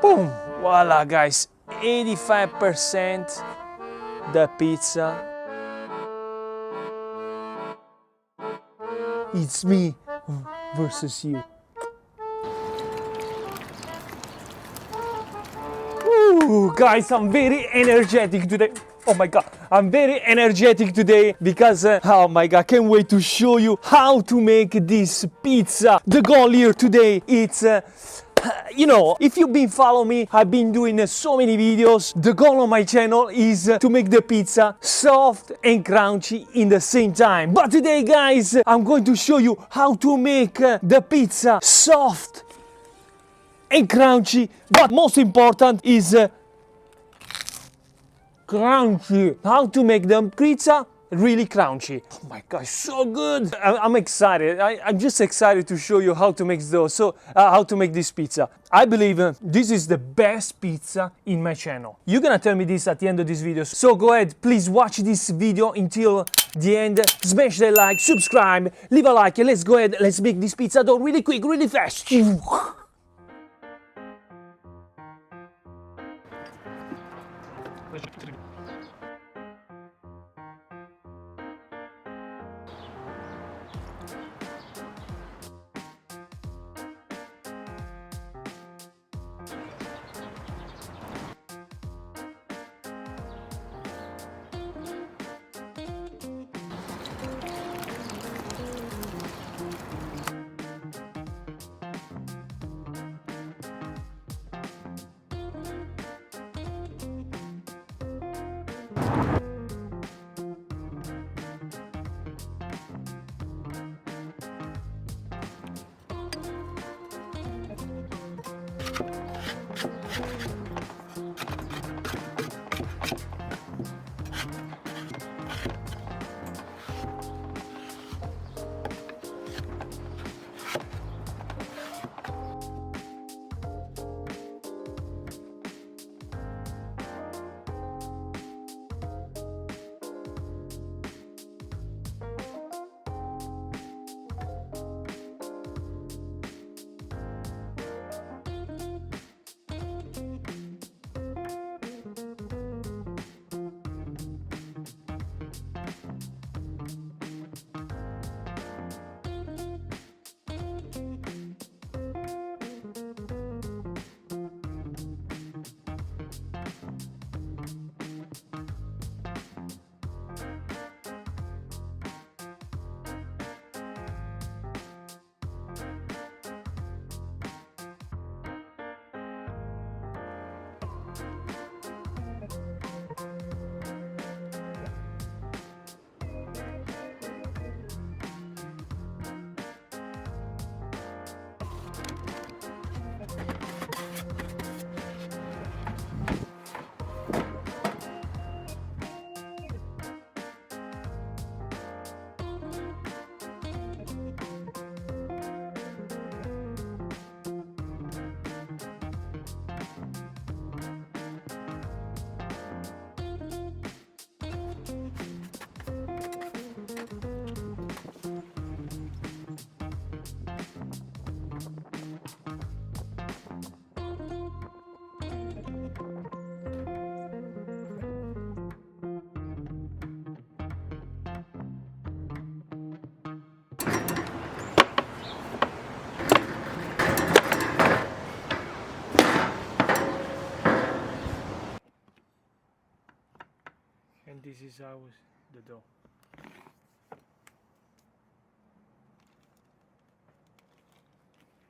Boom! Voila, guys, 85% the pizza. It's me versus you. Ooh, guys, I'm very energetic today. Oh my god, I'm very energetic today because, oh my god, can't wait to show you how to make this pizza. The goal here today, it's, you know, if you've been following me, I've been doing so many videos. The goal on my channel is to make the pizza soft and crunchy in the same time. But today, guys, I'm going to show you how to make the pizza soft and crunchy, but most important is crunchy. How to make the pizza really crunchy. Oh my god, so good! I'm excited. I'm just excited to show you how to make those. So how to make this pizza. I believe this is the best pizza in my channel. You're gonna tell me this at the end of this video. So go ahead, please watch this video until the end. Smash the like, subscribe, leave a like, and let's go ahead. Let's make this pizza dough really quick, really fast. And this is how the dough.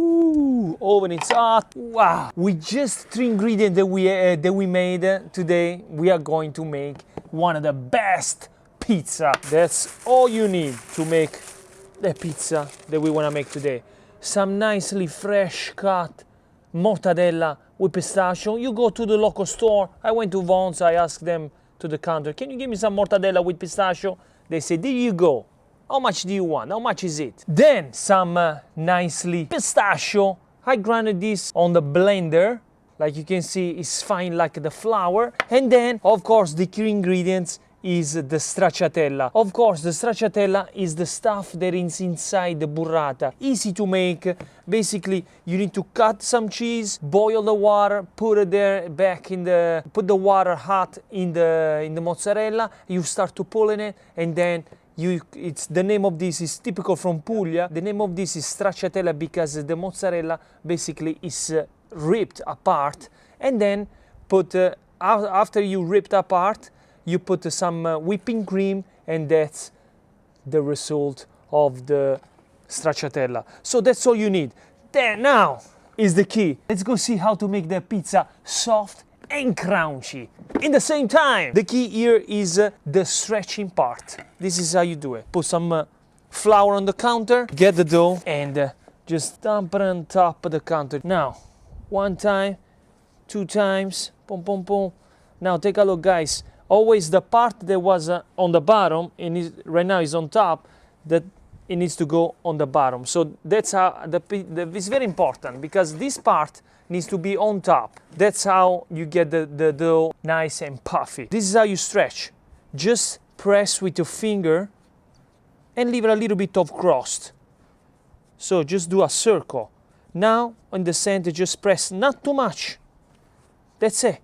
Ooh, oven is hot. Wow! With just 3 ingredients that we made today, we are going to make one of the best pizza. That's all you need to make the pizza that we want to make today. Some nicely fresh cut mortadella with pistachio. You go to the local store. I went to Vaughn's. I asked them to the counter, can you give me some mortadella with pistachio? They say, there you go. How much do you want? How much is it? Then some nicely pistachio. I grinded this on the blender. Like you can see, it's fine like the flour. And then, of course, the key ingredients is the stracciatella. Of course, the stracciatella is the stuff that is inside the burrata. Easy to make. Basically, you need to cut some cheese, boil the water, put it there back in the, put the water hot in the mozzarella. You start to pulling it, and then it's the name of this is typical from Puglia. The name of this is stracciatella because the mozzarella basically is ripped apart, and then put after you ripped apart, you put some whipping cream, and that's the result of the stracciatella. So that's all you need. Then now is the key. Let's go see how to make the pizza soft and crunchy in the same time. The key here is the stretching part. This is how you do it. Put some flour on the counter, get the dough, and just dump it on top of the counter. Now, one time, two times, boom, boom, boom. Now take a look, guys. Always the part that was on the bottom and right now is on top, that it needs to go on the bottom. So that's how it's very important, because this part needs to be on top. That's how you get the dough nice and puffy. This is how you stretch. Just press with your finger and leave a little bit of crust. So just do a circle. Now in the center, just press, not too much. That's it.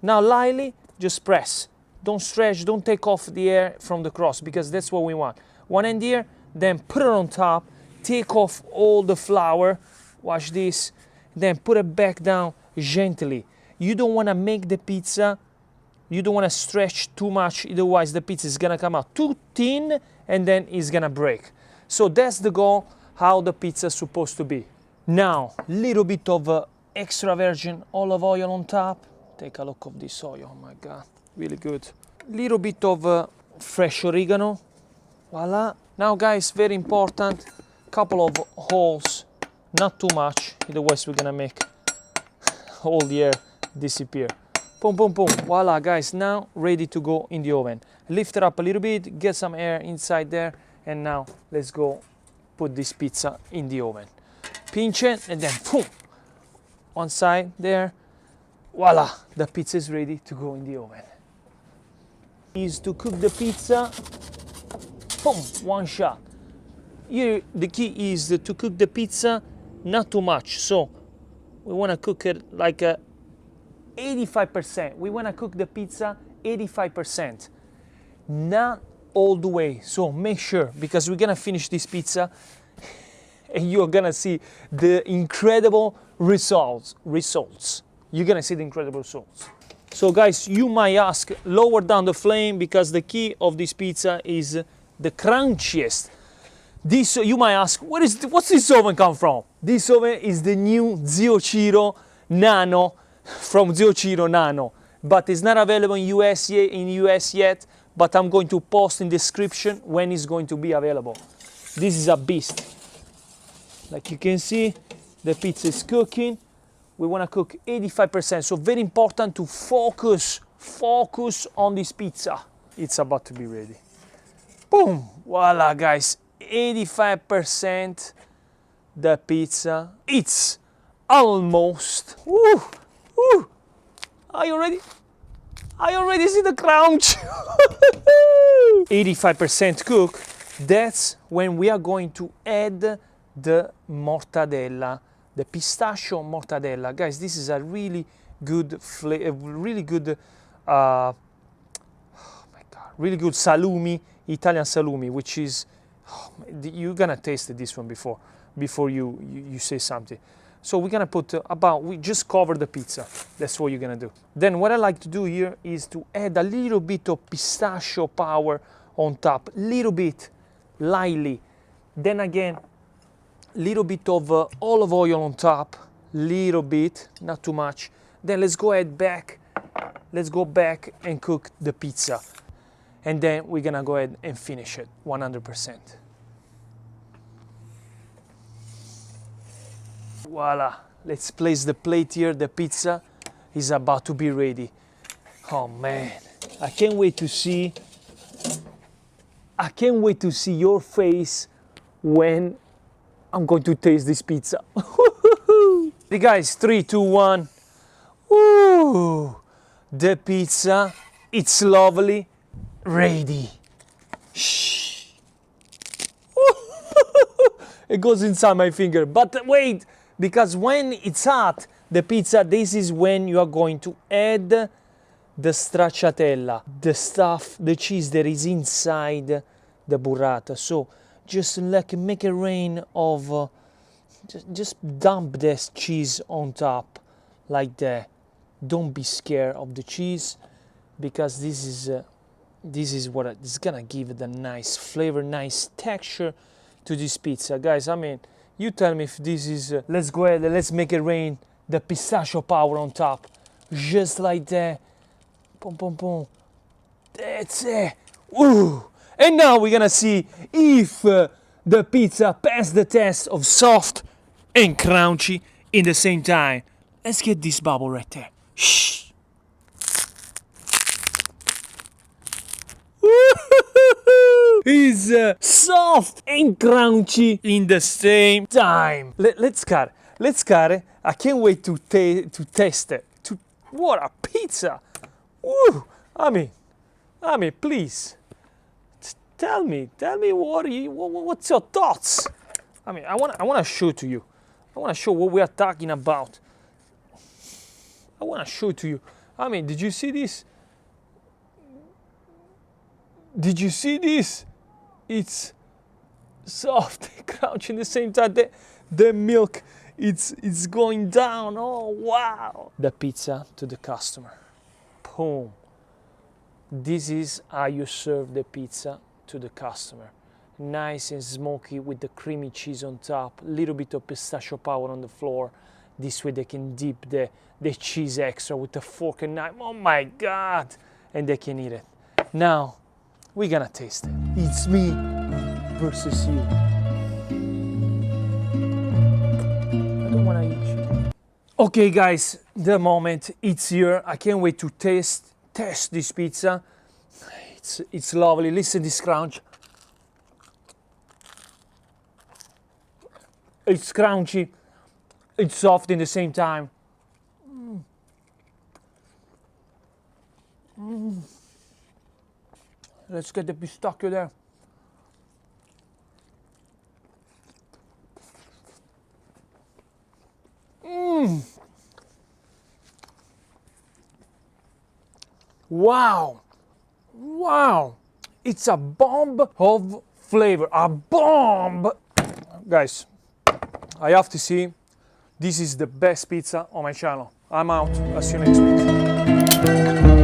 Now lightly, just press. Don't stretch, don't take off the air from the crust, because that's what we want. One end here, then put it on top, take off all the flour, watch this, then put it back down gently. You don't want to make the pizza, you don't want to stretch too much, otherwise the pizza is going to come out too thin and then it's going to break. So that's the goal, how the pizza is supposed to be. Now, little bit of extra virgin olive oil on top. Take a look of this oil, oh my God, really good. Little bit of fresh oregano, voila. Now guys, very important, couple of holes, not too much, otherwise we're gonna make all the air disappear. Boom, boom, boom, voila guys, now ready to go in the oven. Lift it up a little bit, get some air inside there, and now let's go put this pizza in the oven. Pinch it, and then boom, one side there, voila, the pizza is ready to go in the oven. Is to cook the pizza, boom, one shot. Here the key is to cook the pizza not too much, so we want to cook it like 85%. We want to cook the pizza 85%, not all the way. So make sure, because we're gonna finish this pizza and you're gonna see the incredible results. You're gonna see the incredible results. So guys, you might ask, lower down the flame, because the key of this pizza is the crunchiest. This, you might ask, what's this oven come from? This oven is the new Zio Ciro Nano from Zio Ciro Nano, but it's not available in US yet, but I'm going to post in the description when it's going to be available. This is a beast. Like you can see, the pizza is cooking. We want to cook 85%, so very important to focus on this pizza. It's about to be ready. Boom, voila guys, 85% the pizza. It's almost, Are you ready? I already see the crunch. 85% cook. That's when we are going to add the mortadella, the pistachio mortadella. Guys, this is a really good really good really good salumi, Italian salumi, which is, you're gonna taste this one before you say something. So we're gonna put we just cover the pizza. That's what you're gonna do. Then what I like to do here is to add a little bit of pistachio powder on top, little bit, lightly. Then again, little bit of olive oil on top, little bit, not too much. Then let's go back and cook the pizza. And then we're gonna go ahead and finish it 100%. Voila, let's place the plate here. The pizza is about to be ready. Oh man, I can't wait to see your face when I'm going to taste this pizza. Hey guys, 3, 2, 1. Ooh, the pizza, it's lovely, ready. Shh. It goes inside my finger. But wait, because when it's hot, the pizza, this is when you are going to add the stracciatella, the stuff, the cheese that is inside the burrata. So just like make a rain of, just dump this cheese on top like that. Don't be scared of the cheese, because this is what it's gonna give the nice flavor, nice texture to this pizza. Guys, I mean, you tell me if this is, let's go ahead and let's make it rain, the pistachio powder on top, just like that. Boom, boom, boom. That's it. Ooh. And now we're gonna see if the pizza passed the test of soft and crunchy in the same time. Let's get this bubble right there. Shh. It's soft and crunchy in the same time. Let's cut it. I can't wait to taste it. What a pizza! Woo! I mean, please, tell me what's your thoughts? I mean, I wanna show to you. I wanna show what we are talking about. I wanna show to you. I mean, did you see this? Did you see this? It's soft and crunchy in the same time. The milk, it's going down. Oh wow! The pizza to the customer. Boom. This is how you serve the pizza to the customer. Nice and smoky with the creamy cheese on top, a little bit of pistachio powder on the floor. This way they can dip the cheese extra with a fork and knife. Oh my God! And they can eat it. Now, we're gonna taste it. It's me versus you. I don't wanna eat you. Okay guys, the moment, it's here. I can't wait to test this pizza. It's lovely. Listen to this crunch. It's crunchy. It's soft in the same time. Let's get the pistachio there. Wow. Wow. It's a bomb of flavor. A bomb. Guys, I have to say, this is the best pizza on my channel. I'm out. I'll see you next week.